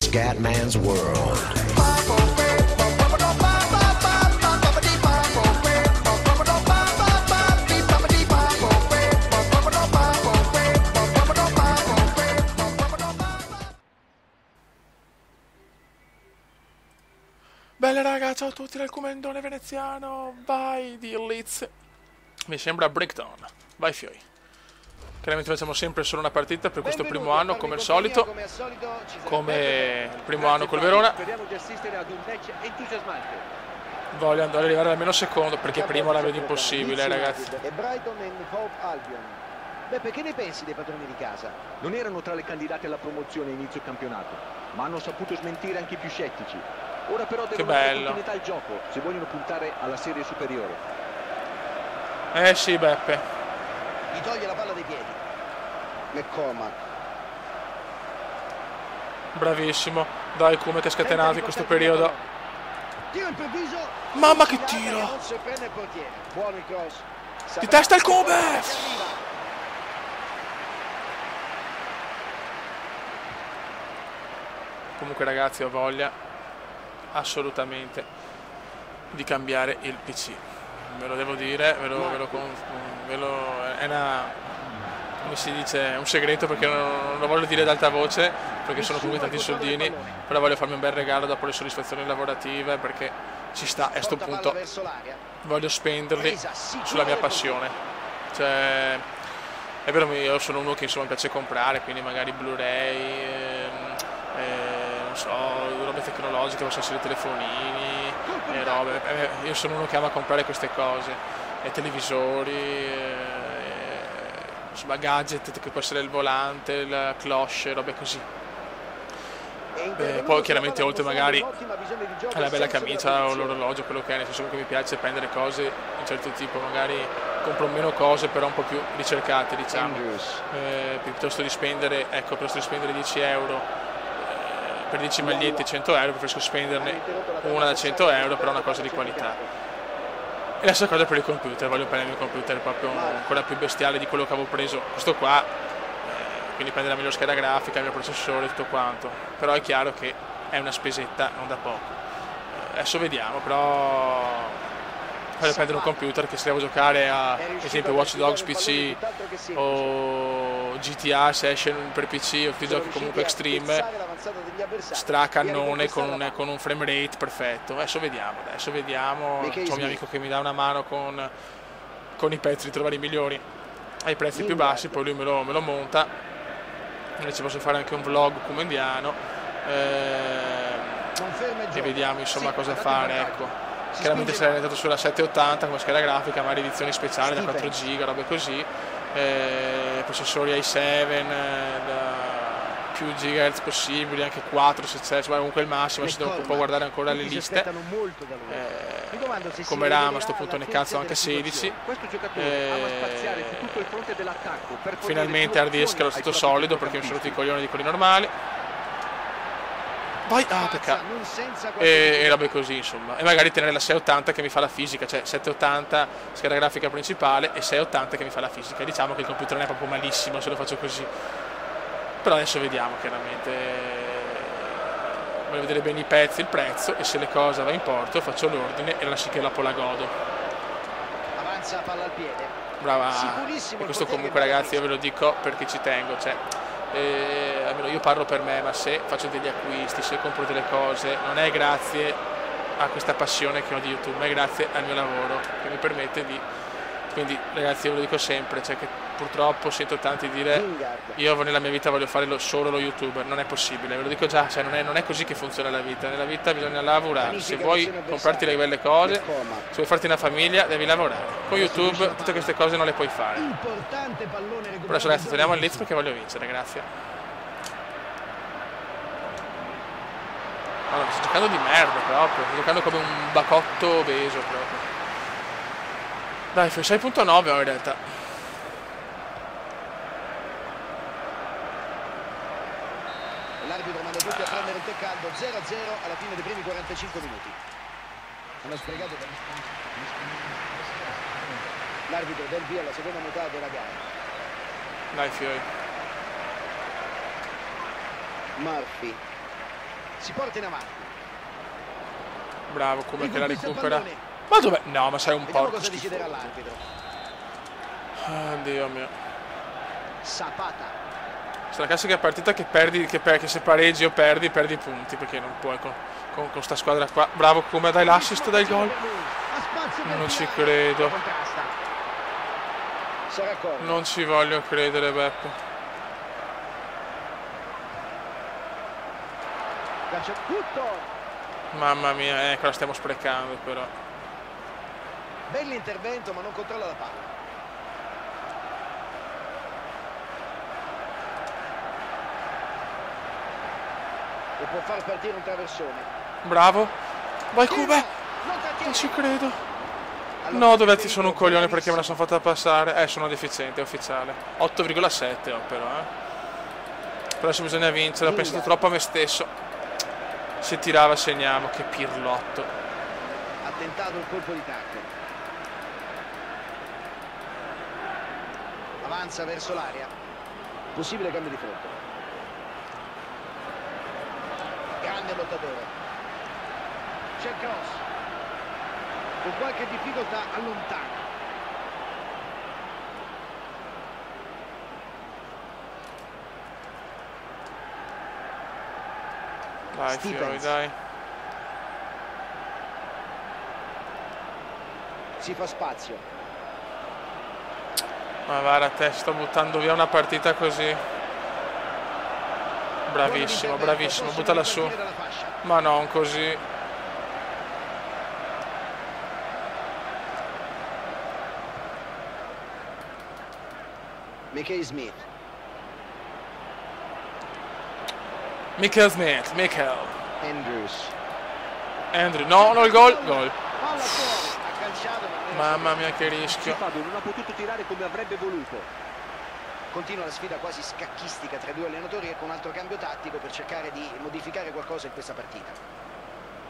Scatman's World. Bella raga, ciao a tutti dal commendone veneziano, vai di Leeds. Mi sembra Breakdown, vai fioi. Chiaramente facciamo sempre solo una partita per questo primo anno, come al solito, come il primo anno col Verona. Voglio andare ad arrivare almeno secondo, perché primo la vedo impossibile, ragazzi. E Brighton e Hope Albion. Beppe, che ne pensi dei padroni di casa? Non erano tra le candidate alla promozione a inizio campionato, ma hanno saputo smentire anche i più scettici. Ora però devono dare continuità al gioco se vogliono puntare alla serie superiore. Sì, Beppe. Gli toglie la palla dai piedi. McCormack. Bravissimo. Dai, come che è scatenato in questo periodo. Tiro improvviso. Mamma che tiro! Non si prende il portiere. Buono il cross. Di testa il Kobe! Comunque ragazzi, ho voglia assolutamente di cambiare il PC, ve lo devo dire, è una, come si dice, un segreto, perché non lo voglio dire ad alta voce, perché sono comunque tanti soldini, però voglio farmi un bel regalo dopo le soddisfazioni lavorative, perché ci sta, e a questo punto voglio spenderli sulla mia passione. Cioè, è vero, io sono uno che insomma mi piace comprare, quindi magari Blu-ray, non so, robe tecnologiche, possono essere telefonini e robe. Io sono uno che ama comprare queste cose, e televisori, insomma gadget, che può essere il volante, la cloche, robe così. Poi chiaramente oltre magari alla bella camicia o l'orologio, quello che è, nel senso che mi piace prendere cose di un certo tipo, magari compro meno cose però un po' più ricercate, diciamo, piuttosto di spendere 10 euro per 10 magliette 100 euro, preferisco spenderne una da 100 euro, però una cosa di qualità. E la stessa cosa per il computer, voglio prendere il computer proprio ancora più bestiale di quello che avevo preso, questo qua, quindi prendere la migliore scheda grafica, il mio processore, tutto quanto, però è chiaro che è una spesetta non da poco. Adesso vediamo, però voglio prendere un computer che se devo giocare a, ad esempio, Watch Dogs PC o GTA Session per PC o tutti giochi comunque extreme, stracannone con un frame rate perfetto. Adesso vediamo, c'ho un mio amico che mi dà una mano con i pezzi, di trovare i migliori ai prezzi più bassi, poi lui me lo monta, e ci posso fare anche un vlog comendiano, e vediamo insomma cosa fare, ecco. Chiaramente sarei andato sulla 780 come scheda grafica, magari edizioni speciali da 4 giga, robe così, processori i7 da più gigahertz possibili, anche 4 se c'è, comunque il massimo. Adesso devo un po' guardare ancora le liste, come RAM a questo punto ne cazzo anche 16, finalmente hard disk allo stato solido, perché mi sono rotti i coglioni di quelli normali. Vai, peccato. E robe così, insomma. E magari tenere la 680 che mi fa la fisica, cioè 780 scheda grafica principale e 680 che mi fa la fisica. Diciamo che il computer non è proprio malissimo se lo faccio così. Però adesso vediamo, chiaramente. Voglio vedere bene i pezzi, il prezzo, e se le cose va in porto faccio l'ordine e la sì che la godo. Avanza palla al piede. Brava. E questo comunque, ragazzi, io ve lo dico perché ci tengo, cioè. Almeno io parlo per me, ma se faccio degli acquisti, se compro delle cose, non è grazie a questa passione che ho di YouTube, ma è grazie al mio lavoro che mi permette di... Quindi ragazzi, io ve lo dico sempre, cioè che purtroppo sento tanti dire io nella mia vita voglio fare solo lo YouTuber, non è possibile, ve lo dico già, cioè non è così che funziona la vita. Nella vita bisogna lavorare, se vuoi comprarti le belle cose, se vuoi farti una famiglia devi lavorare. Con YouTube tutte queste cose non le puoi fare. Però adesso ragazzi torniamo al Leeds perché voglio vincere, grazie. Allora, sto giocando di merda proprio, sto giocando come un bacotto obeso proprio. Dai, 6.9 ho in realtà. L'arbitro manda tutti a prendere il tè caldo, 0-0 alla fine dei primi 45 minuti. Hanno sprecato l'arbitro del via alla seconda metà della gara. Dai fioi. Murphy. Si porta in avanti. Bravo, come che la recupera. Ma dov'è? No, ma sei un porco. Cosa deciderà l'arbitro? Dio mio. Zapata. C'è la classica partita che perdi, che se pareggi o perdi punti, perché non puoi con sta squadra qua. Bravo, come dai l'assist, dai il gol. Non ci credo. Non ci voglio credere, Beppe. Mamma mia, ecco, la stiamo sprecando però. Bell'intervento, ma non controlla la palla. E può far partire un traversone. Bravo. Vai Cube. Non ci credo. No, Dovetti sono un coglione perché me la sono fatta passare. Sono deficiente, è ufficiale. 8,7 ho però, Per adesso bisogna vincere, ho pensato troppo a me stesso. Se tirava segniamo, che pirlotto. Ha tentato il colpo di tacco. Avanza verso l'area. Possibile cambio di fronte. Grande lottatore. C'è il cross. Con qualche difficoltà allontana. Dai, Fioi, dai. Si fa spazio. Ma guarda te, sto buttando via una partita così. Bravissimo, bravissimo, buttala su. Ma non così. Michael Smith. Michael Smith, Michael. Andrews. No, il gol. Gol. Mamma mia che rischio. Non ha potuto tirare come avrebbe voluto. Continua la sfida quasi scacchistica tra i due allenatori e con un altro cambio tattico per cercare di modificare qualcosa in questa partita.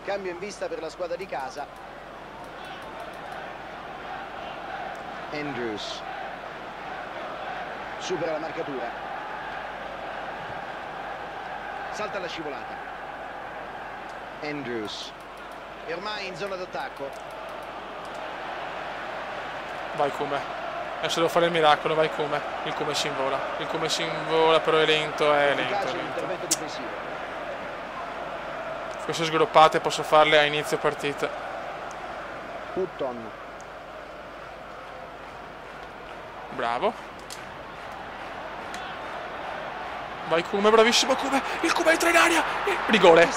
Cambio in vista per la squadra di casa. Andrews. Supera la marcatura. Salta la scivolata. Andrews. E ormai in zona d'attacco. Vai Come. Adesso devo fare il miracolo, vai Come. Il Come si invola. Il Come si invola, però è lento, Intervento difensivo. Queste sgroppate posso farle a inizio partita. Hutton. Bravo. Vai Come, bravissimo Come. Il Come entra in aria. Rigore.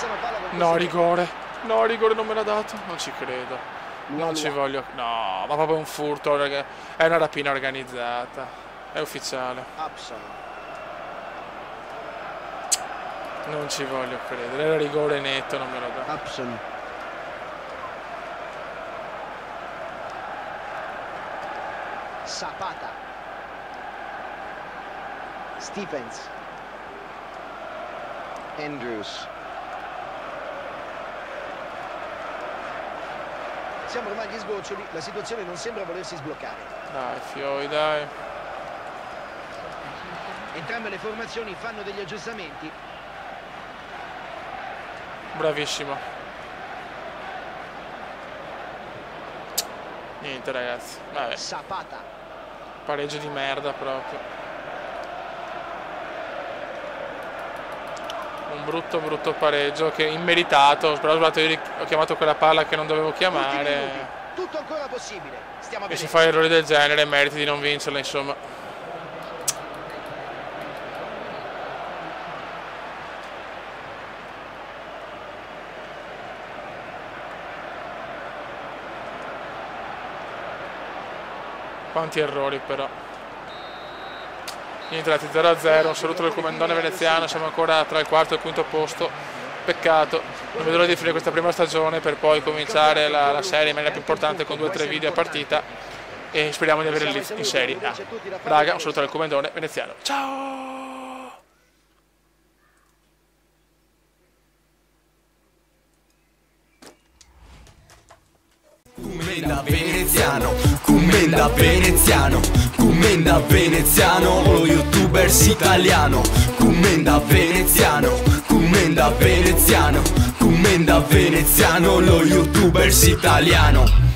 No, rigore. No, rigore non me l'ha dato. Non ci credo. Non ci voglio. No, ma proprio un furto. È una rapina organizzata. È ufficiale. Non ci voglio credere. Era rigore netto, non me lo dà. Zapata. Stephens. Andrews. Siamo ormai agli sgoccioli, la situazione non sembra volersi sbloccare. Dai Fioi, dai. Entrambe le formazioni fanno degli aggiustamenti. Bravissimo. Niente ragazzi. Vabbè. Zapata. Pareggio di merda proprio. Un brutto pareggio che immeritato, però ho chiamato quella palla che non dovevo chiamare. Tutto ancora possibile. E se fai errori del genere meriti di non vincerla, insomma. Quanti errori però. Niente, ragazzi, 0-0, un saluto del comandante veneziano, siamo ancora tra il quarto e il quinto posto, peccato, non vedo l'ora di finire questa prima stagione per poi cominciare la serie in maniera più importante con 2 o 3 video a partita e speriamo di averli in serie A. Raga, un saluto del comandante veneziano, ciao! Commenda veneziano, commenda veneziano, commenda veneziano, lo youtubers italiano, commenda veneziano, commenda Commenda veneziano, lo youtubers italiano.